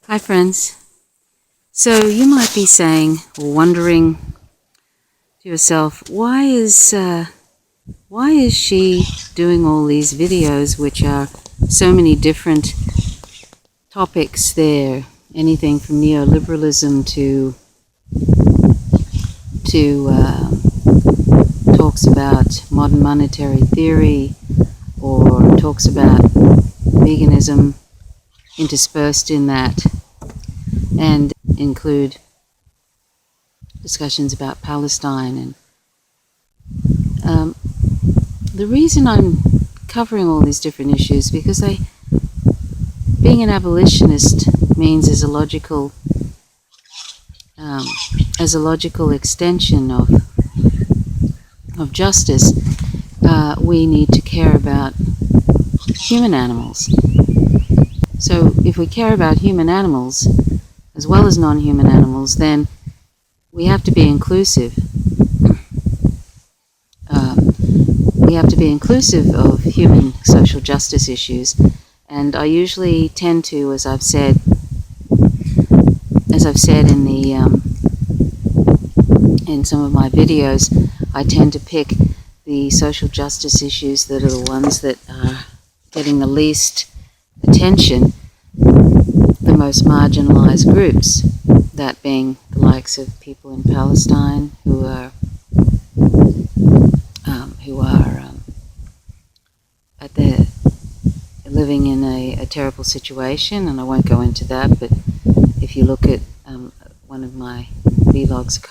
Hi friends. So you might be saying or wondering to yourself, why is she doing all these videos which are so many different topics there, anything from neoliberalism to talks about modern monetary theory, or talks about veganism interspersed in that, and include discussions about Palestine. And the reason I'm covering all these different issues because being an abolitionist means as a logical extension of justice, we need to care about human animals. So if we care about human animals as well as non-human animals, then we have to be inclusive. We have to be inclusive of human social justice issues, and I usually tend to, as I've said in some of my videos, I tend to pick the social justice issues that are the ones that are getting the least attention, the most marginalized groups, that being the likes of people in Palestine who are living in a terrible situation, and I won't go into that, but if you look at one of my vlogs a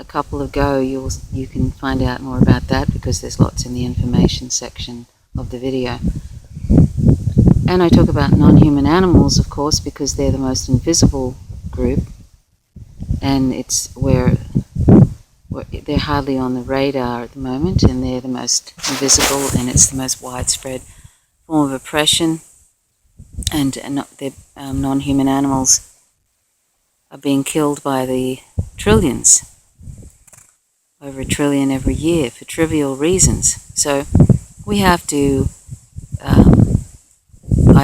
couple ago, you can find out more about that, because there's lots in the information section of the video. And I talk about non-human animals, of course, because they're the most invisible group, and it's where they're hardly on the radar at the moment, and they're the most invisible, and it's the most widespread form of oppression. And non-human animals are being killed by the trillions, over 1 trillion every year, for trivial reasons. So we have to,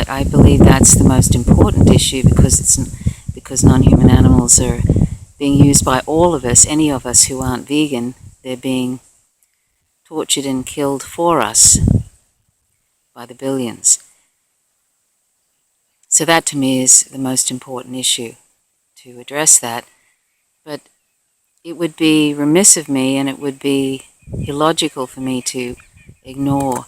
I believe that's the most important issue, because non-human animals are being used by all of us, any of us who aren't vegan. They're being tortured and killed for us by the billions. So that to me is the most important issue, to address that. But it would be remiss of me, and it would be illogical for me to ignore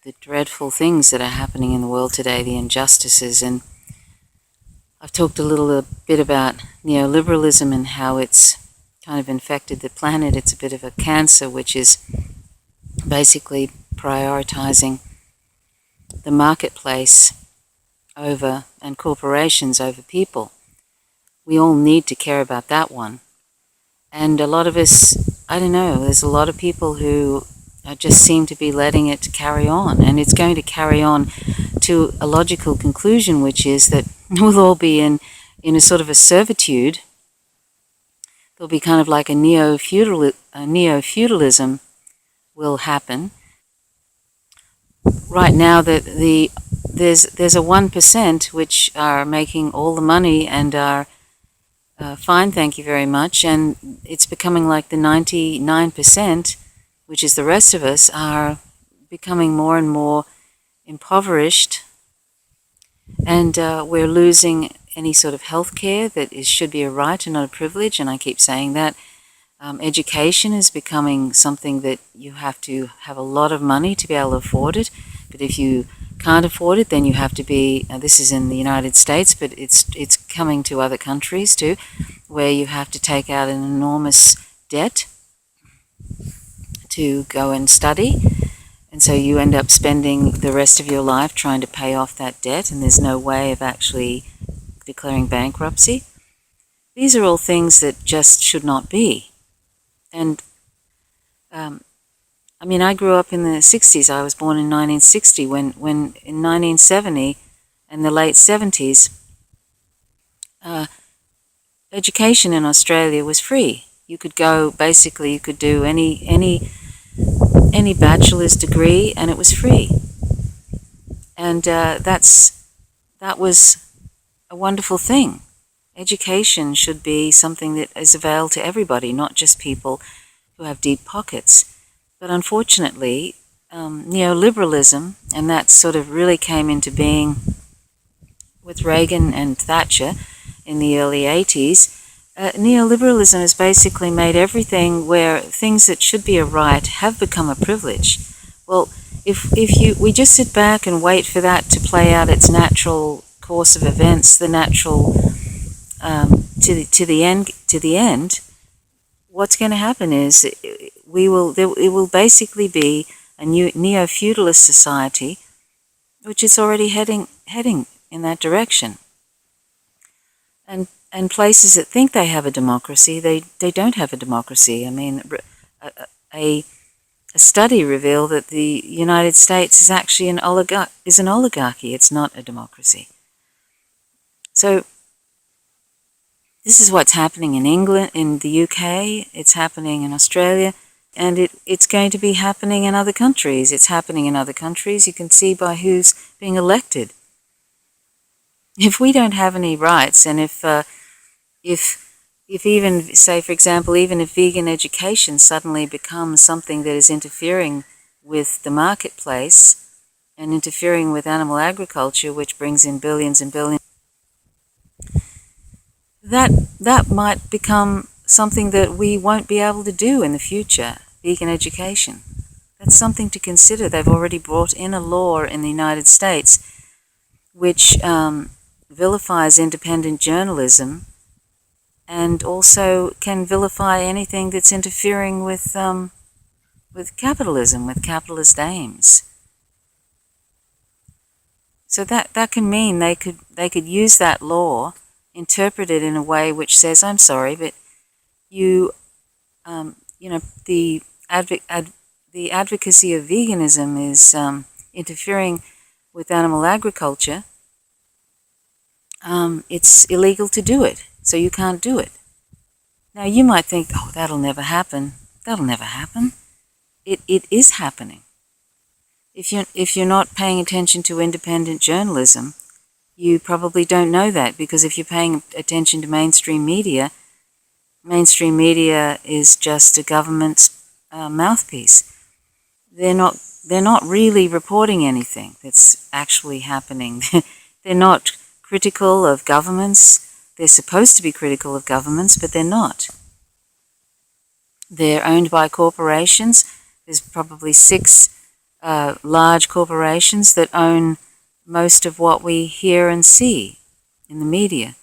the dreadful things that are happening in the world today, the injustices. And I've talked a little bit about neoliberalism and how it's kind of infected the planet. It's a bit of a cancer, which is basically prioritizing the marketplace over, and corporations over, people. We all need to care about that one. And a lot of us, I don't know, there's a lot of people who just seem to be letting it carry on, and it's going to carry on to a logical conclusion, which is that we'll all be in a sort of a servitude. There'll be kind of like a neo-feudalism will happen. Right now, there's a 1% which are making all the money and are fine, thank you very much, and it's becoming like the 99%, which is the rest of us, are becoming more and more impoverished, and we're losing any sort of health care that should be a right and not a privilege. And I keep saying that. Education is becoming something that you have to have a lot of money to be able to afford it, but if you can't afford it, then you have to be, this is in the United States, but it's coming to other countries too, where you have to take out an enormous debt to go and study, and so you end up spending the rest of your life trying to pay off that debt, and there's no way of actually declaring bankruptcy. These are all things that just should not be. And I mean, I grew up in the 60s. I was born in 1960, when in 1970 and the late 70s, education in Australia was free. You could go, basically, you could do any bachelor's degree, and it was free. And that was a wonderful thing. Education should be something that is available to everybody, not just people who have deep pockets. But unfortunately, neoliberalism, and that sort of really came into being with Reagan and Thatcher in the early 80s, neoliberalism has basically made everything where things that should be a right have become a privilege. Well, if we just sit back and wait for that to play out its natural course of events, the natural to the end, what's going to happen is it will basically be a new neo-feudalist society, which is already heading in that direction. And places that think they have a democracy, they don't have a democracy. I mean, a study revealed that the United States is actually an oligarchy. It's not a democracy. So this is what's happening in England, in the UK, it's happening in Australia, and it's going to be happening in other countries. It's happening in other countries. You can see by who's being elected. If we don't have any rights, and if even, say for example, even if vegan education suddenly becomes something that is interfering with the marketplace and interfering with animal agriculture, which brings in billions and billions, that might become something that we won't be able to do in the future, vegan education. That's something to consider. They've already brought in a law in the United States which vilifies independent journalism and also can vilify anything that's interfering with capitalism, with capitalist aims. So that can mean they could use that law, interpret it in a way which says, I'm sorry, but the advocacy of veganism is interfering with animal agriculture. It's illegal to do it, so you can't do it. Now you might think, oh, that'll never happen. That'll never happen. It is happening. If you're not paying attention to independent journalism, you probably don't know that, because if you're paying attention to mainstream media is just a government's mouthpiece. They're not really reporting anything that's actually happening. They're not critical of governments. They're supposed to be critical of governments, but they're not. They're owned by corporations. There's probably 6 large corporations that own most of what we hear and see in the media.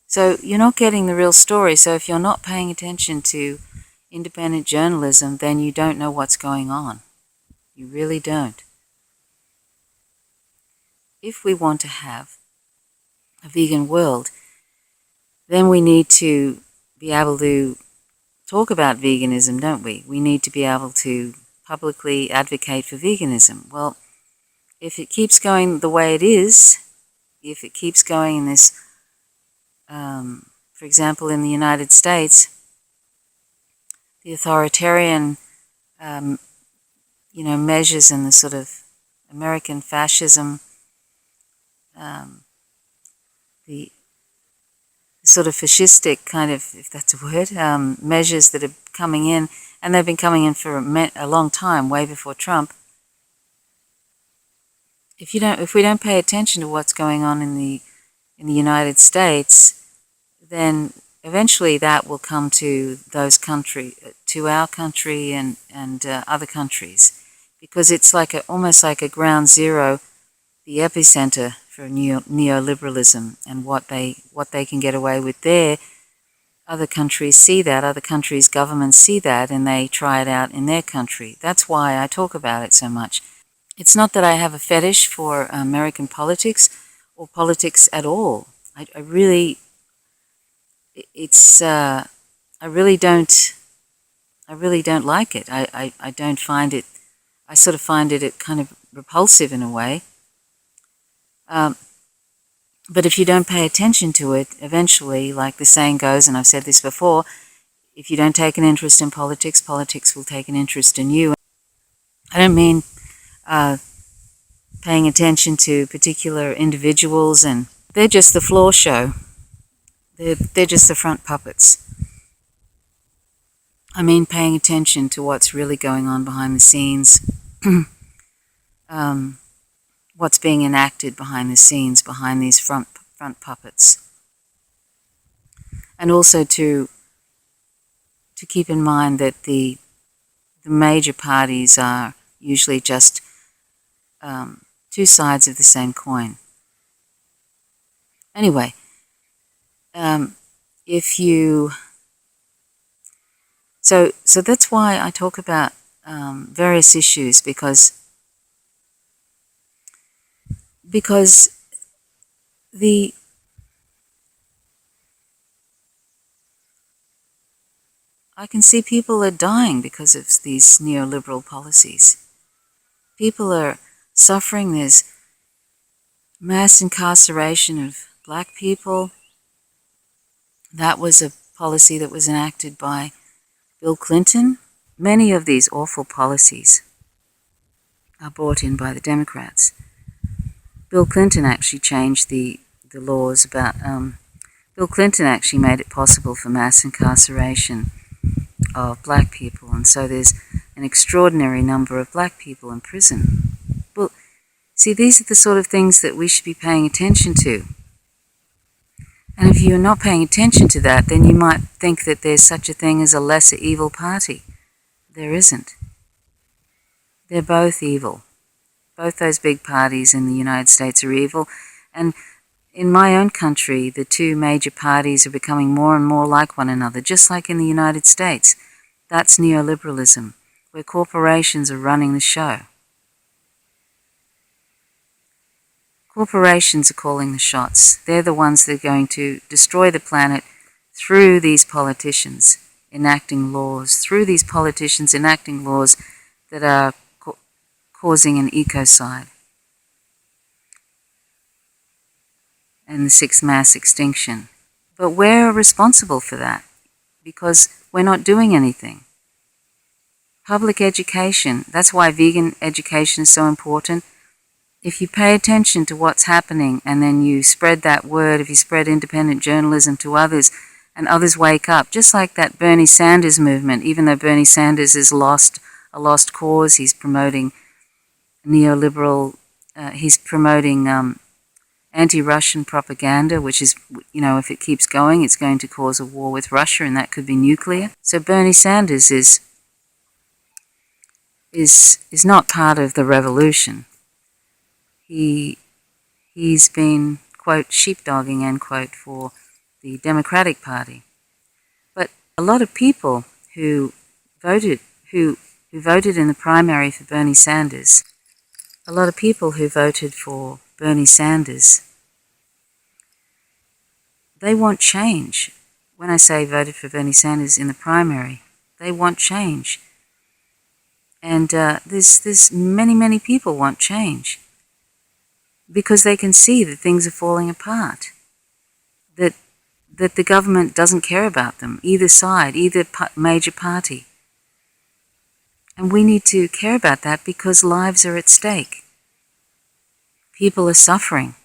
So you're not getting the real story. So if you're not paying attention to independent journalism, then you don't know what's going on. You really don't. If we want to have a vegan world, then we need to be able to talk about veganism, don't we? We need to be able to publicly advocate for veganism. Well, if it keeps going the way it is, if it keeps going in this, for example, in the United States, the authoritarian, measures and the sort of American fascism, the sort of fascistic kind of, if that's a word, measures that are coming in, and they've been coming in for a long time, way before Trump. If we don't pay attention to what's going on in the United States, then eventually that will come to to our country and other countries, because it's almost like a ground zero, the epicenter for neoliberalism, and what they can get away with there. Other countries see that, other countries' governments see that, and they try it out in their country. That's why I talk about it so much. It's not that I have a fetish for American politics or politics at all. I really don't like it. I don't find it. I sort of find it kind of repulsive in a way. But if you don't pay attention to it, eventually, like the saying goes, and I've said this before, if you don't take an interest in politics, politics will take an interest in you. I don't mean paying attention to particular individuals, and they're just the floor show. They're just the front puppets. I mean, paying attention to what's really going on behind the scenes, what's being enacted behind the scenes, behind these front puppets. And also to keep in mind that the major parties are usually just two sides of the same coin. Anyway, so that's why I talk about various issues, because I can see people are dying because of these neoliberal policies. People are suffering. There's mass incarceration of black people. That was a policy that was enacted by Bill Clinton. Many of these awful policies are brought in by the Democrats. Bill Clinton actually changed the laws about... Bill Clinton actually made it possible for mass incarceration of black people, and so there's an extraordinary number of black people in prison. Well, see, these are the sort of things that we should be paying attention to. And if you're not paying attention to that, then you might think that there's such a thing as a lesser evil party. There isn't. They're both evil. Both those big parties in the United States are evil. And in my own country, the two major parties are becoming more and more like one another, just like in the United States. That's neoliberalism, where corporations are running the show. Corporations are calling the shots. They're the ones that are going to destroy the planet through these politicians enacting laws, that are causing an ecocide and the sixth mass extinction. But we're responsible for that because we're not doing anything. Public education, that's why vegan education is so important. If you pay attention to what's happening and then you spread that word, if you spread independent journalism to others and others wake up, just like that Bernie Sanders movement, even though Bernie Sanders is a lost cause, he's promoting neoliberal, he's promoting anti-Russian propaganda, which is, if it keeps going, it's going to cause a war with Russia, and that could be nuclear. So Bernie Sanders is not part of the revolution. He's been, quote, sheepdogging, end quote, for the Democratic Party. But a lot of people who voted in the primary for Bernie Sanders, they want change. When I say voted for Bernie Sanders in the primary, they want change. And there's many people want change because they can see that things are falling apart, that the government doesn't care about them, either side, either major party. And we need to care about that because lives are at stake. People are suffering.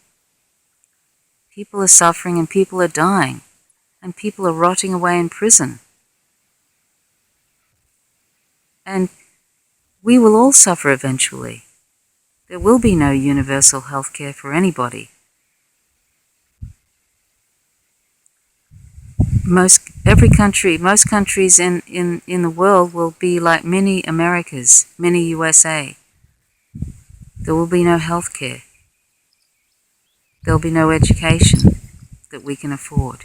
People are suffering and people are dying. And people are rotting away in prison. And we will all suffer eventually. There will be no universal health care for anybody. Most countries in the world will be like mini Americas, mini USA. There will be no health care. There will be no education that we can afford.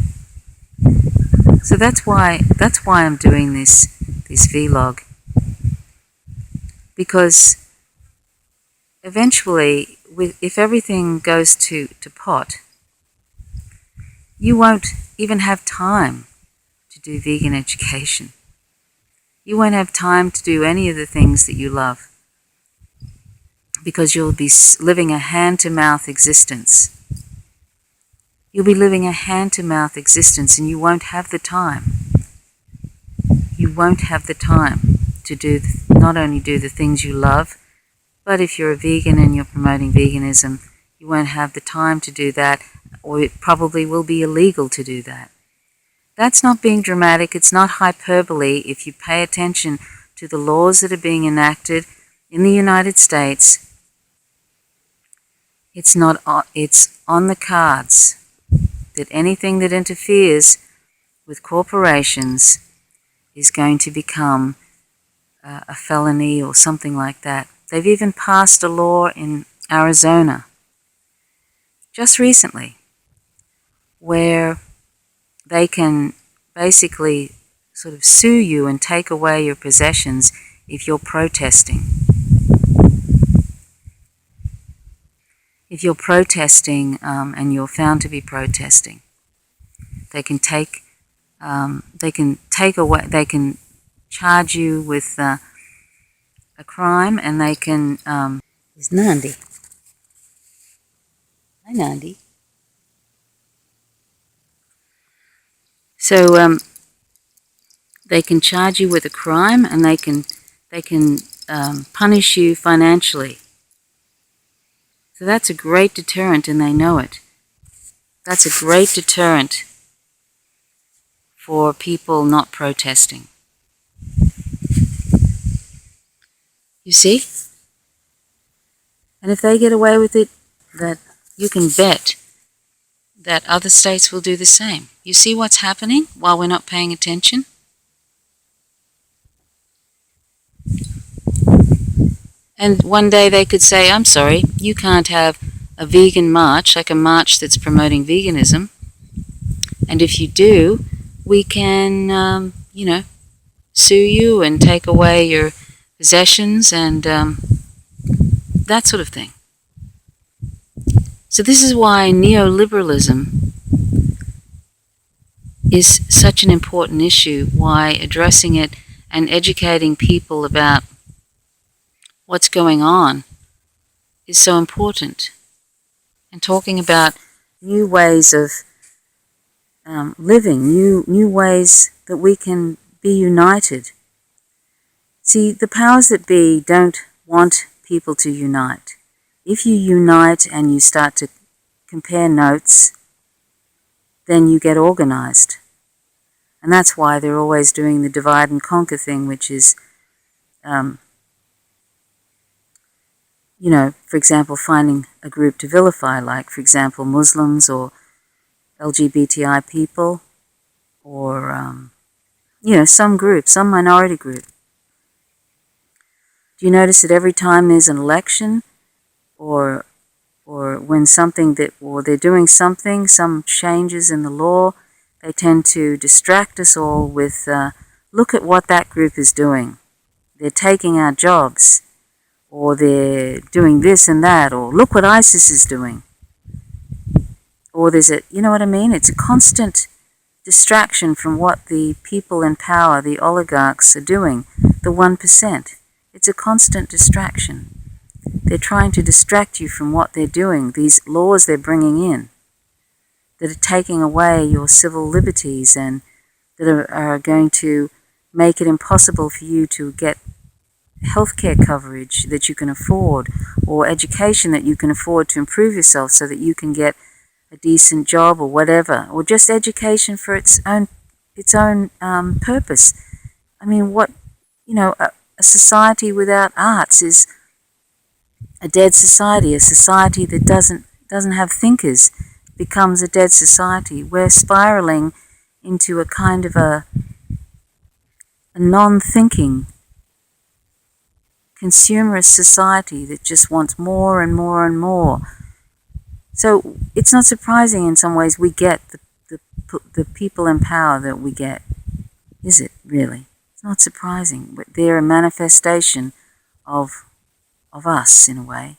So that's why I'm doing this vlog, because eventually, if everything goes to pot, you won't even have time to do vegan education. You won't have time to do any of the things that you love because you'll be living a hand-to-mouth existence. You'll be living a hand-to-mouth existence and you won't have the time. You won't have the time to not only do the things you love, But if you're a vegan and you're promoting veganism, you won't have the time to do that, or it probably will be illegal to do that. That's not being dramatic. It's not hyperbole. If you pay attention to the laws that are being enacted in the United States, it's on the cards that anything that interferes with corporations is going to become a felony or something like that. They've even passed a law in Arizona just recently where they can basically sort of sue you and take away your possessions if you're protesting. If you're protesting and you're found to be protesting, they can take away, they can charge you with a crime, and they can. Is Nandi? Hi, Nandi. So they can charge you with a crime, and they can punish you financially. So that's a great deterrent, and they know it. That's a great deterrent for people not protesting. You see? And if they get away with it, that you can bet that other states will do the same. You see what's happening while we're not paying attention? And one day they could say, I'm sorry, you can't have a vegan march, like a march that's promoting veganism. And if you do, we can, sue you and take away your possessions and that sort of thing. So this is why neoliberalism is such an important issue, why addressing it and educating people about what's going on is so important. And talking about new ways of living, new ways that we can be united. See, the powers that be don't want people to unite. If you unite and you start to compare notes, then you get organized. And that's why they're always doing the divide and conquer thing, which is, for example, finding a group to vilify, like, for example, Muslims or LGBTI people, or, some group, some minority group. Do you notice that every time there's an election, or when they're doing something, some changes in the law, they tend to distract us all with, look at what that group is doing. They're taking our jobs, or they're doing this and that, or look what ISIS is doing. Or you know what I mean? It's a constant distraction from what the people in power, the oligarchs, are doing, the 1%. It's a constant distraction. They're trying to distract you from what they're doing, these laws they're bringing in that are taking away your civil liberties and that are going to make it impossible for you to get healthcare coverage that you can afford, or education that you can afford to improve yourself so that you can get a decent job or whatever, or just education for its own purpose. I mean, a society without arts is a dead society. A society that doesn't have thinkers becomes a dead society. We're spiraling into a kind of a non-thinking consumerist society that just wants more and more and more. So it's not surprising in some ways we get the people in power that we get. Is it really? It's not surprising, but they're a manifestation of us in a way,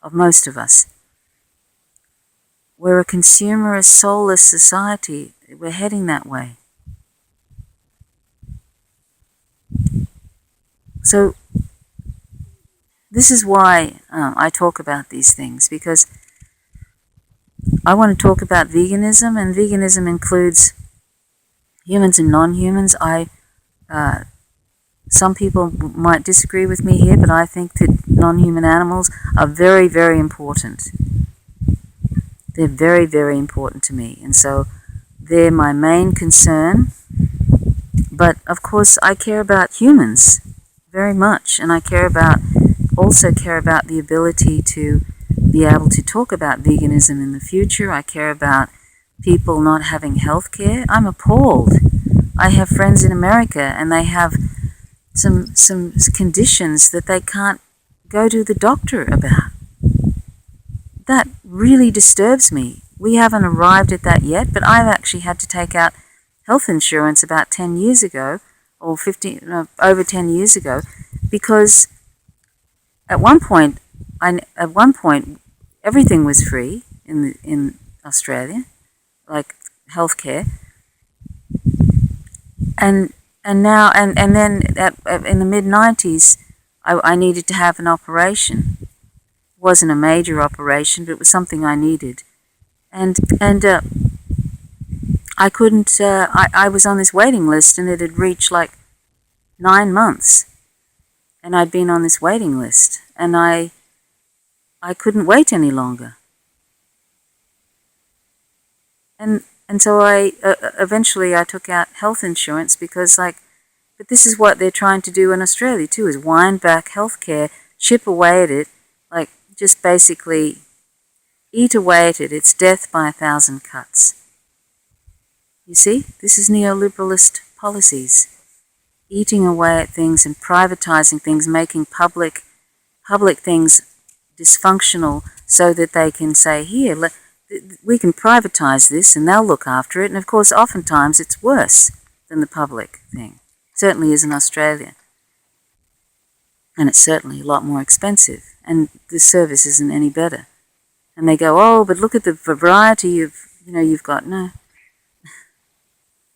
of most of us. We're a consumerist, soulless society. We're heading that way. So this is why I talk about these things, because I want to talk about veganism, and veganism includes humans and non-humans. Some people might disagree with me here, but I think that non-human animals are very, very important. They're very, very important to me. And so they're my main concern. But of course I care about humans very much, and I also care about the ability to be able to talk about veganism in the future. I care about people not having health care. I'm appalled. I have friends in America and they have some conditions that they can't go to the doctor about. That really disturbs me. We haven't arrived at that yet, but I've actually had to take out health insurance about 10 years ago, or over 10 years ago, because at one point everything was free in Australia, like healthcare, and now then in the mid-90s I needed to have an operation. It wasn't a major operation, but it was something I needed, and I couldn't. I was on this waiting list, and it had reached like 9 months, and I'd been on this waiting list, and I couldn't wait any longer. And so I eventually I took out health insurance because, like, but this is what they're trying to do in Australia too, is wind back healthcare, chip away at it, like just basically eat away at it. It's death by 1,000 cuts. You see, this is neoliberalist policies, eating away at things and privatizing things, making public things dysfunctional so that they can say, here, we can privatize this and they'll look after it. And of course, oftentimes it's worse than the public thing. It certainly is in Australia. And it's certainly a lot more expensive. And the service isn't any better. And they go, oh, but look at the variety of, you've got. No.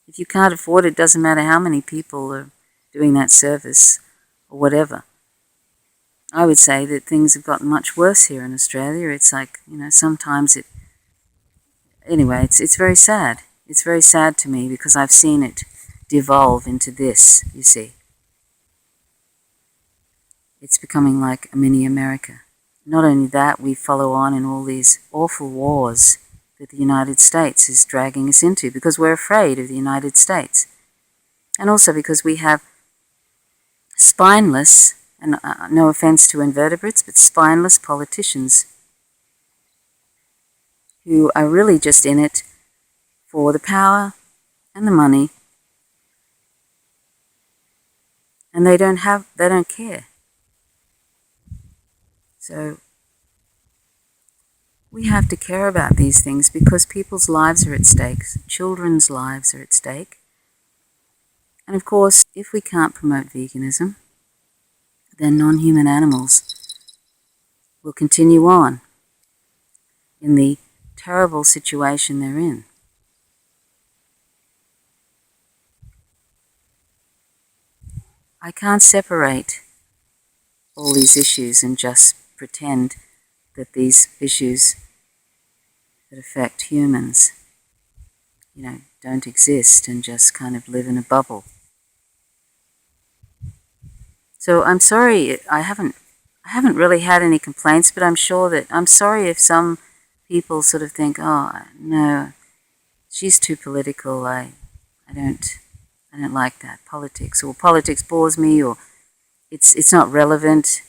If you can't afford it, doesn't matter how many people are doing that service or whatever. I would say that things have gotten much worse here in Australia. It's like, sometimes anyway, it's very sad. It's very sad to me because I've seen it devolve into this, you see. It's becoming like a mini America. Not only that, we follow on in all these awful wars that the United States is dragging us into because we're afraid of the United States. And also because we have spineless, and no offense to invertebrates, but spineless politicians who are really just in it for the power and the money, and they don't care. So we have to care about these things because people's lives are at stake, children's lives are at stake. And of course, if we can't promote veganism, then non-human animals will continue on in the terrible situation they're in. I can't separate all these issues and just pretend that these issues that affect humans, don't exist and just kind of live in a bubble. So I'm sorry, I haven't really had any complaints, but I'm sorry if some people sort of think, oh no, she's too political. I don't like that politics, or politics bores me, or it's not relevant.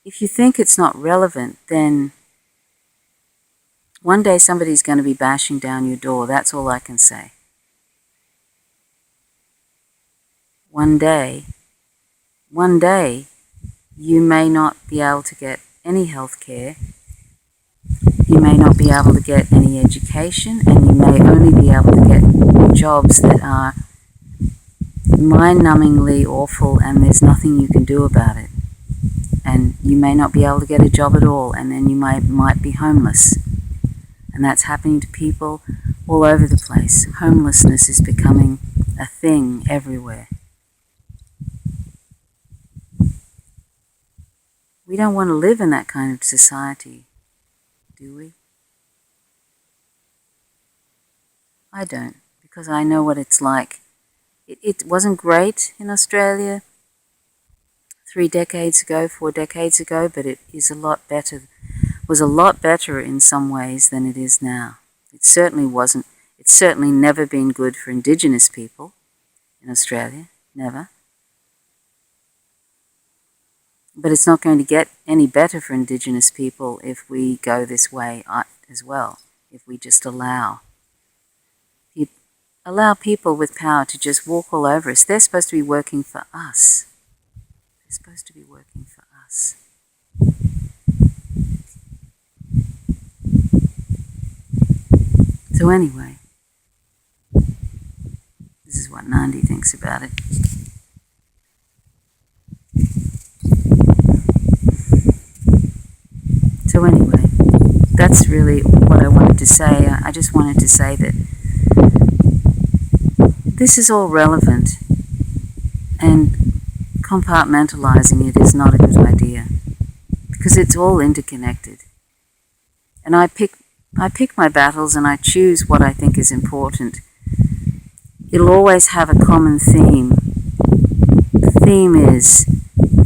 If you think it's not relevant, then one day somebody's going to be bashing down your door. That's all I can say. One day, you may not be able to get any health care, you may not be able to get any education, and you may only be able to get jobs that are mind-numbingly awful and there's nothing you can do about it. And you may not be able to get a job at all, and then you might be homeless. And that's happening to people all over the place. Homelessness is becoming a thing everywhere. We don't want to live in that kind of society, do we? I don't, because I know what it's like. It wasn't great in Australia 3 decades ago, 4 decades ago, but it is a lot better, was a lot better in some ways than it is now. It certainly wasn't, it's certainly never been good for Indigenous people in Australia, never. But it's not going to get any better for Indigenous people if we go this way as well, if we just allow people with power to just walk all over us. They're supposed to be working for us. They're supposed to be working for us. So anyway, this is what Nandi thinks about it. So anyway, that's really what I wanted to say. I just wanted to say that this is all relevant, and compartmentalizing it is not a good idea because it's all interconnected. And I pick my battles and I choose what I think is important. It'll always have a common theme. The theme is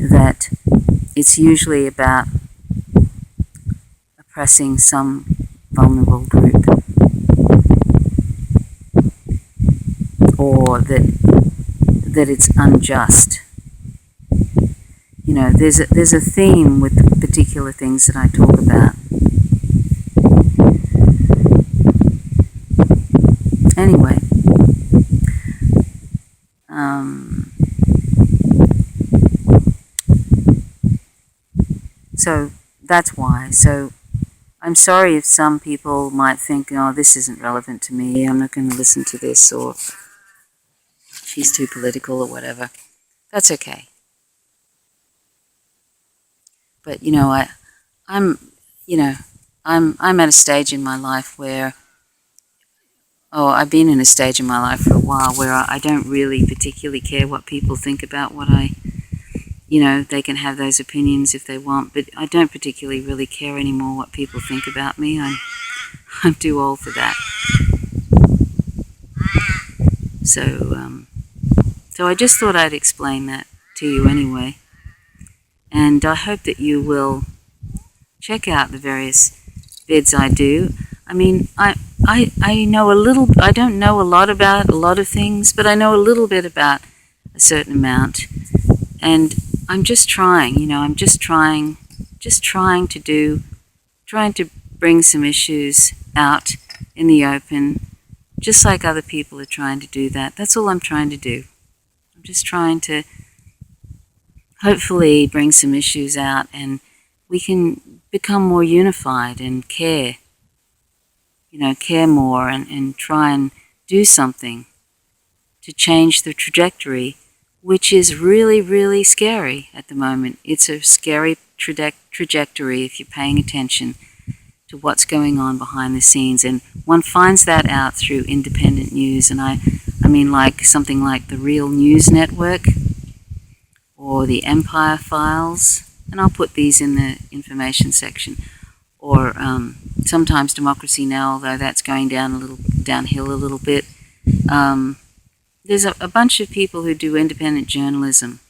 that it's usually about oppressing some vulnerable group, or that it's unjust. You know, there's a theme with the particular things that I talk about. Anyway, so that's why. So I'm sorry if some people might think, oh, this isn't relevant to me, I'm not going to listen to this, or she's too political or whatever. That's okay. But you know, I'm at a stage in my life where, I've been in a stage in my life for a while where I don't really particularly care what people think about what they can have those opinions if they want, but I don't particularly really care anymore what people think about me. I'm too old for that. So I just thought I'd explain that to you anyway. And I hope that you will check out the various vids I do. I mean, I know a little, I don't know a lot about a lot of things, but I know a little bit about a certain amount. And I'm just trying, I'm just trying to bring some issues out in the open, just like other people are trying to do that. That's all I'm trying to do. I'm just trying to hopefully bring some issues out and we can become more unified and care more and try and do something to change the trajectory, which is really, really scary at the moment. It's a scary trajectory if you're paying attention to what's going on behind the scenes. And one finds that out through independent news. And I mean like something like the Real News Network or the Empire Files. And I'll put these in the information section. Or sometimes Democracy Now!, although that's going downhill a little bit. There's a bunch of people who do independent journalism.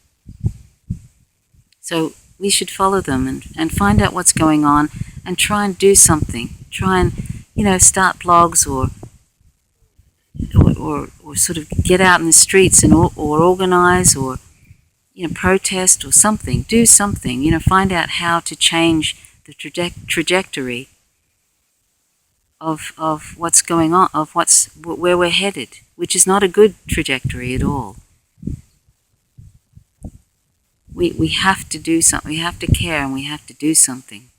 So we should follow them and find out what's going on and try and do something. Try and, start blogs or sort of get out in the streets and or organize or, protest or something. Do something, find out how to change the trajectory of what's going on, of where we're headed, which is not a good trajectory at all. We have to do something. We have to care and we have to do something.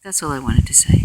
That's all I wanted to say.